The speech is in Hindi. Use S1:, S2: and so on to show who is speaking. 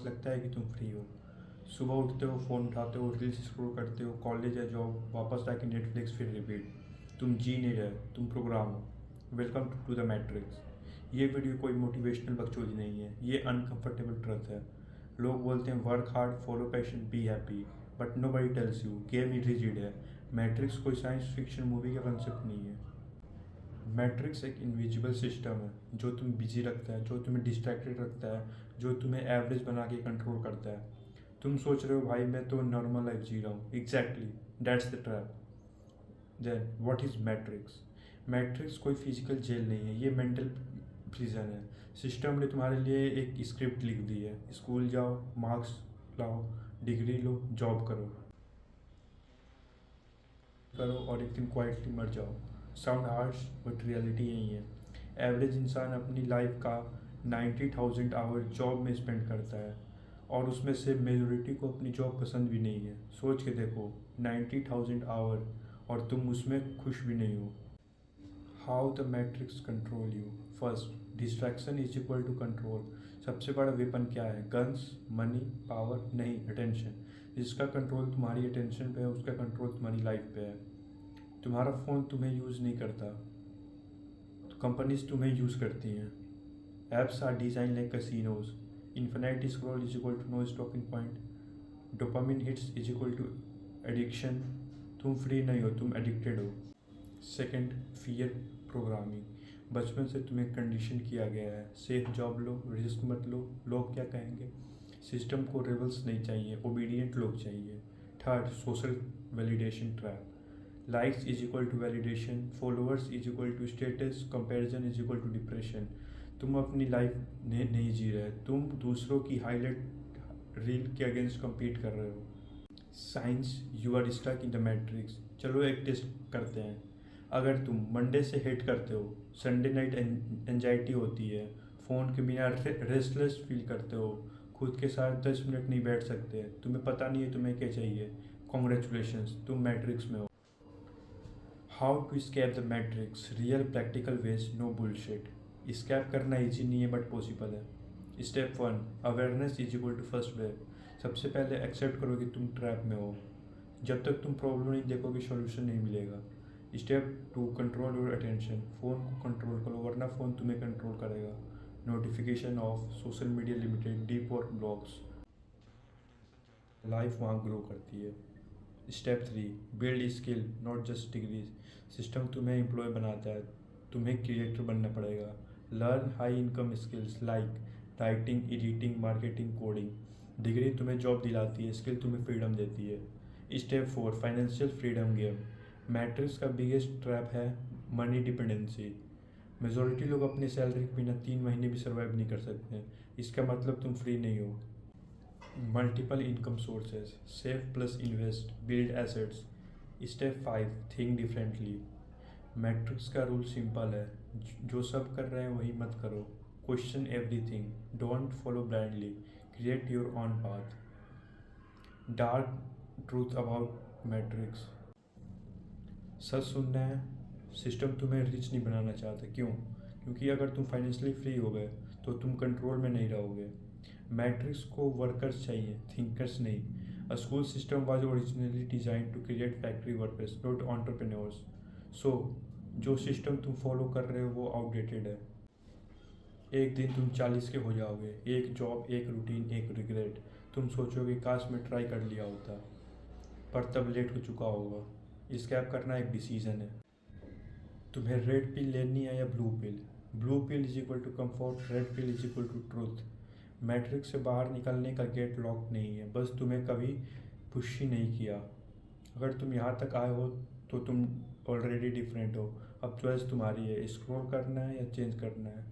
S1: लगता है कि तुम फ्री हो। सुबह उठते हो, फ़ोन उठाते हो, रील्स स्क्रॉल करते हो, कॉलेज या जॉब, वापस आके नेटफ्लिक्स, फिर रिपीट। तुम जी नहीं रहे, तुम प्रोग्राम हो। Welcome to the matrix. ये वीडियो कोई मोटिवेशनल बकचोदी नहीं है, ये अनकंफर्टेबल ट्रुथ है। लोग बोलते हैं work hard, follow passion, be happy, but nobody tells you game ही रिजिड है। मैट्रिक्स कोई साइंस फिक्शन मूवी का कंसेप्ट नहीं है। मैट्रिक्स एक इनविजिबल सिस्टम है जो तुम्हें बिजी रखता है, जो तुम्हें डिस्ट्रैक्टेड रखता है, जो तुम्हें एवरेज बना के कंट्रोल करता है। तुम सोच रहे हो भाई मैं तो नॉर्मल लाइफ जी रहा हूँ। Exactly, that's the trap. Then what is matrix? Matrix कोई फिजिकल जेल नहीं है, ये मेंटल प्रिजन है। सिस्टम ने तुम्हारे लिए एक स्क्रिप्ट लिख दी है, स्कूल जाओ, मार्क्स लाओ, डिग्री लो, जॉब करो करो और एक दिन क्वाइटली मर जाओ। साउंड हार्श बट रियलिटी यही है। एवरेज इंसान अपनी लाइफ का 90,000 आवर जॉब में स्पेंड करता है और उसमें से मेजोरिटी को अपनी जॉब पसंद भी नहीं है। सोच के देखो, 90,000 आवर और तुम उसमें खुश भी नहीं हो। How the matrix control you? First, distraction is equal to control. सबसे बड़ा वेपन क्या है? गन्स, मनी, पावर नहीं, अटेंशन। जिसका कंट्रोल तुम्हारी अटेंशन पे है उसका कंट्रोल तुम्हारी लाइफ पे है। तुम्हारा फ़ोन तुम्हें यूज़ नहीं करता, तो कंपनीज तुम्हें यूज़ करती हैं। Apps are design like casinos. Infinite scroll is equal to no stopping point. Dopamine hits is equal to addiction. तुम फ्री नहीं हो, तुम एडिक्टेड हो। Second, fear programming. बचपन से तुम्हें कंडीशन किया गया है, सेफ जॉब लो, रिस्क मत लो, लोग क्या कहेंगे। सिस्टम को रिवल्स नहीं चाहिए, ओबीडियंट लोग चाहिए। Third, social validation trap. Likes is equal to validation, followers is equal to status, comparison is equal to depression. तुम अपनी लाइफ नहीं जी रहे, तुम दूसरों की हाईलाइट रील के अगेंस्ट compete कर रहे हो। Science, you are stuck in the matrix. चलो एक टेस्ट करते हैं। अगर तुम मंडे से हेट करते हो, संडे नाइट एंजाइटी होती है, फ़ोन के बिना रेस्टलेस फील करते हो, खुद के साथ 10 मिनट नहीं बैठ सकते, तुम्हें पता नहीं है तुम्हें क्या चाहिए, कॉन्ग्रेचुलेशंस, तुम मैट्रिक्स में हो। How to escape the matrix? Real practical ways, no bullshit. Escape करना इजी नहीं है बट पॉसिबल है। Step one, awareness is equal to first wave. सबसे पहले एक्सेप्ट करो कि तुम ट्रैप में हो। जब तक तुम प्रॉब्लम नहीं देखोगे सॉल्यूशन नहीं मिलेगा। Step two, control your attention. Phone को कंट्रोल करो वरना फ़ोन तुम्हें कंट्रोल करेगा। Notification off, social media limited, deep work blocks. Life वहाँ ग्रो करती है। Step three, build skill not just degrees. System तुम्हें एम्प्लॉय बनाता है, तुम्हें क्रिएटर बनना पड़ेगा। Learn high income skills like writing, editing, marketing, coding. Degree तुम्हें जॉब दिलाती है, स्किल तुम्हें फ्रीडम देती है। Step four, financial freedom game. Matrix का बिगेस्ट ट्रैप है मनी डिपेंडेंसी। मेजोरिटी लोग अपनी सैलरी के बिना 3 महीने भी सर्वाइव नहीं कर सकते। इसका मतलब तुम फ्री नहीं हो। Multiple income sources, save plus invest, build assets. Step five, think differently. Matrix का रूल सिंपल है, जो सब कर रहे हैं वही मत करो। Question everything, don't follow blindly, create your own path. Dark truth about matrix. सच सुनना है, सिस्टम तुम्हें रिच नहीं बनाना चाहता। क्यों? क्योंकि अगर तुम फाइनेंशियली फ्री हो गए तो तुम कंट्रोल में नहीं रहोगे। मैट्रिक्स को वर्कर्स चाहिए, थिंकर्स नहीं। A school system was originally design to create factory workers not entrepreneurs. So जो सिस्टम तुम फॉलो कर रहे हो वो आउटडेटेड है। एक दिन तुम 40 के हो जाओगे, एक जॉब, एक रूटीन, एक रिग्रेट। तुम सोचोगे काश मैं ट्राई कर लिया होता, पर तब लेट हो चुका होगा। स्कैप करना एक डिसीजन है। तुम्हें रेड पिल लेनी है या blue pill? Blue pill is equal to comfort, red pill is equal to truth. Matrix से बाहर निकलने का गेट लॉक नहीं है, बस तुम्हें कभी पुश ही नहीं किया। अगर तुम यहाँ तक आए हो तो तुम ऑलरेडी डिफरेंट हो। अब चॉइस तुम्हारी है, स्क्रॉल करना है या चेंज करना है।